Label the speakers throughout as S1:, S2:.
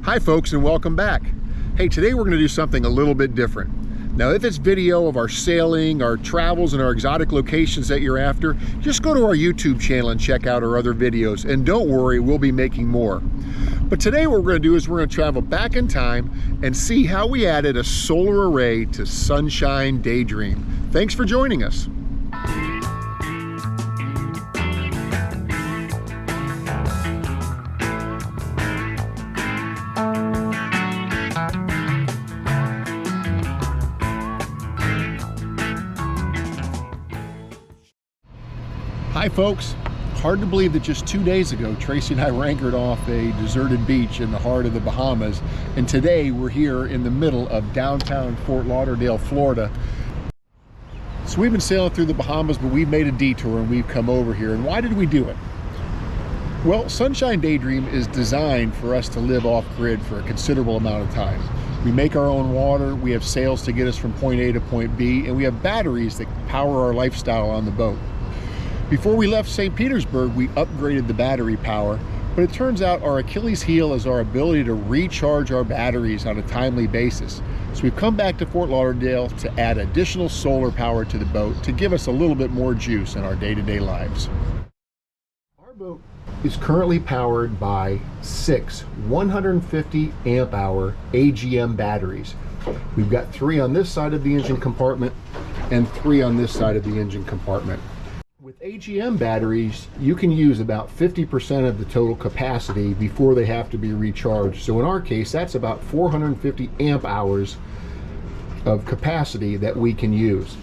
S1: Hi folks, and welcome back. Hey, today we're going to do something a little bit different. Now, if it's video of our sailing, our travels, and our exotic locations that you're after, just go to our YouTube channel and check out our other videos. And don't worry, we'll be making more. But today what we're going to do is we're going to travel back in time and see how we added a solar array to Sunshine Daydream. Thanks for joining us. Hi folks, hard to believe that just 2 days ago Tracy and I were anchored off a deserted beach in the heart of the Bahamas, and today we're here in the middle of downtown Fort Lauderdale, Florida. So we've been sailing through the Bahamas, but we've made a detour and we've come over here. And why did we do it? Well, Sunshine Daydream is designed for us to live off-grid for a considerable amount of time. We make our own water, we have sails to get us from point A to point B, and we have batteries that power our lifestyle on the boat. Before we left St. Petersburg, we upgraded the battery power, but it turns out our Achilles heel is our ability to recharge our batteries on a timely basis. So we've come back to Fort Lauderdale to add additional solar power to the boat to give us a little bit more juice in our day-to-day lives. Our boat is currently powered by 6 150 amp hour AGM batteries. We've got 3 on this side of the engine compartment and 3 on this side of the engine compartment. With AGM batteries, you can use about 50% of the total capacity before they have to be recharged. So in our case, that's about 450 amp hours of capacity that we can use.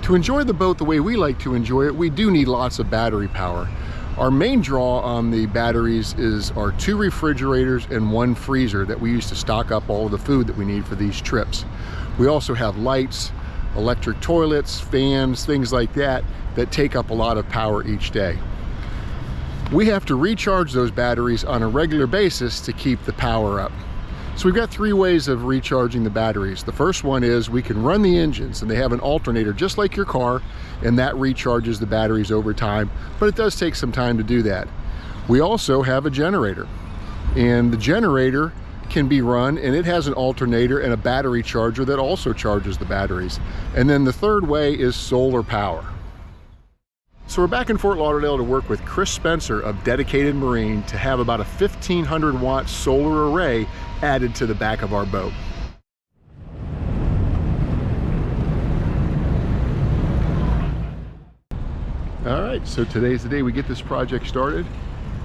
S1: To enjoy the boat the way we like to enjoy it, we do need lots of battery power. Our main draw on the batteries is our 2 refrigerators and 1 freezer that we use to stock up all of the food that we need for these trips. We also have lights, electric toilets, fans, things like that take up a lot of power each day. We have to recharge those batteries on a regular basis to keep the power up. So we've got 3 ways of recharging the batteries. The first one is we can run the engines, and they have an alternator just like your car, and that recharges the batteries over time, but it does take some time to do that. We also have a generator, and the generator can be run, and it has an alternator and a battery charger that also charges the batteries. And then the third way is solar power. So we're back in Fort Lauderdale to work with Chris Spencer of Dedicated Marine to have about a 1500 watt solar array added to the back of our boat. All right, so today's the day we get this project started.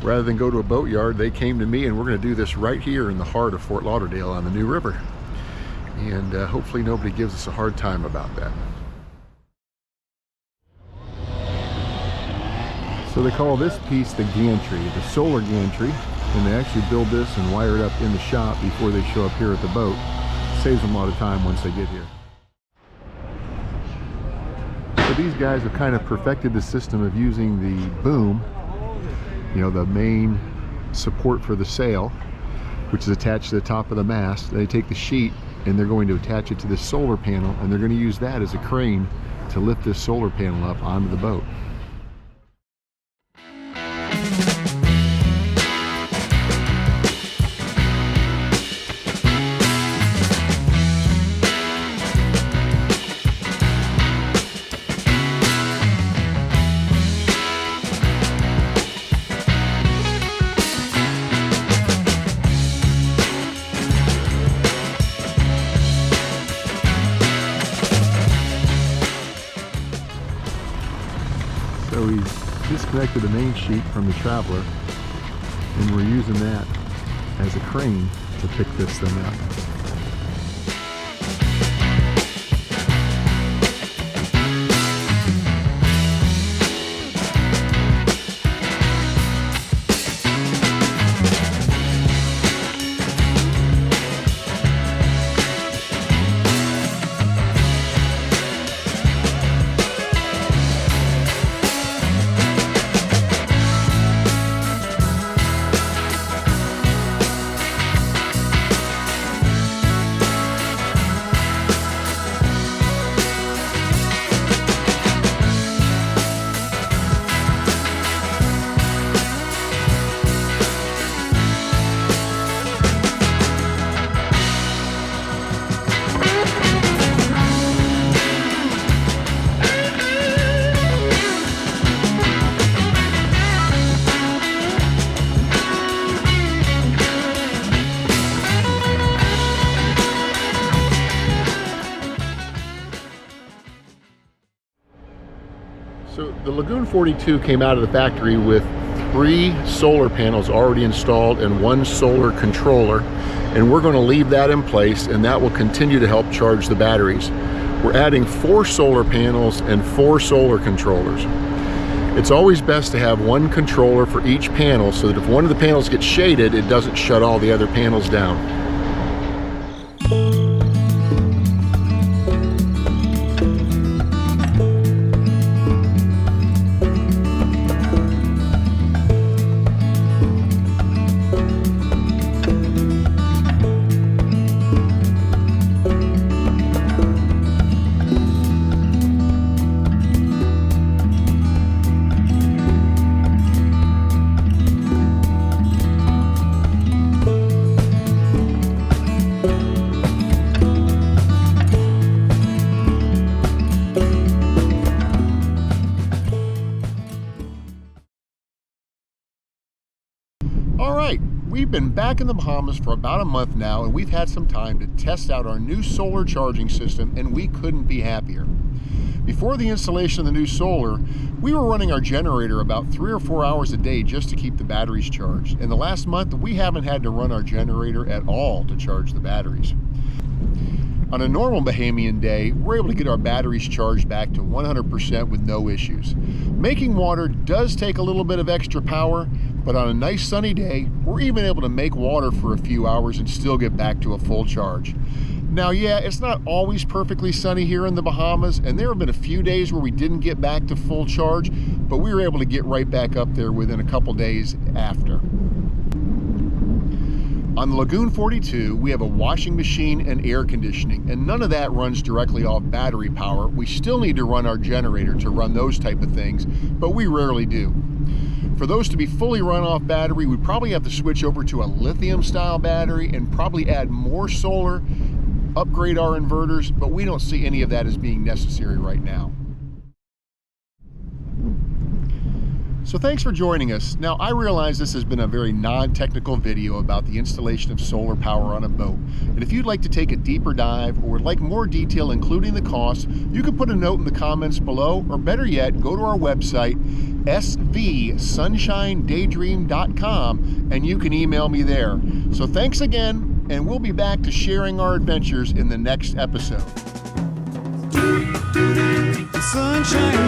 S1: Rather than go to a boatyard, they came to me, and we're going to do this right here in the heart of Fort Lauderdale on the New River. And hopefully nobody gives us a hard time about that. So they call this piece the gantry, the solar gantry, and they actually build this and wire it up in the shop before they show up here at the boat. Saves them a lot of time once they get here. So these guys have kind of perfected the system of using the boom, you know, the main support for the sail, which is attached to the top of the mast. They take the sheet and they're going to attach it to this solar panel, and they're going to use that as a crane to lift this solar panel up onto the boat. So we disconnected the main sheet from the Traveler, and we're using that as a crane to pick this thing up. The Lagoon 42 came out of the factory with 3 solar panels already installed and 1 solar controller, and we're going to leave that in place, and that will continue to help charge the batteries. We're adding 4 solar panels and 4 solar controllers. It's always best to have 1 controller for each panel so that if one of the panels gets shaded, it doesn't shut all the other panels down. All right, we've been back in the Bahamas for about a month now, and we've had some time to test out our new solar charging system, and we couldn't be happier. Before the installation of the new solar, we were running our generator about 3 or 4 hours a day just to keep the batteries charged. In the last month, we haven't had to run our generator at all to charge the batteries. On a normal Bahamian day, we're able to get our batteries charged back to 100% with no issues. Making water does take a little bit of extra power, but on a nice sunny day, we're even able to make water for a few hours and still get back to a full charge. Now, yeah, it's not always perfectly sunny here in the Bahamas, and there have been a few days where we didn't get back to full charge, but we were able to get right back up there within a couple days after. On the Lagoon 42, we have a washing machine and air conditioning, and none of that runs directly off battery power. We still need to run our generator to run those type of things, but we rarely do. For those to be fully run off battery, we probably have to switch over to a lithium style battery and probably add more solar, upgrade our inverters, but we don't see any of that as being necessary right now. So thanks for joining us. Now, I realize this has been a very non-technical video about the installation of solar power on a boat. And if you'd like to take a deeper dive or would like more detail including the cost, you can put a note in the comments below, or better yet, go to our website, svsunshinedaydream.com, and you can email me there. So thanks again, and we'll be back to sharing our adventures in the next episode.
S2: Sunshine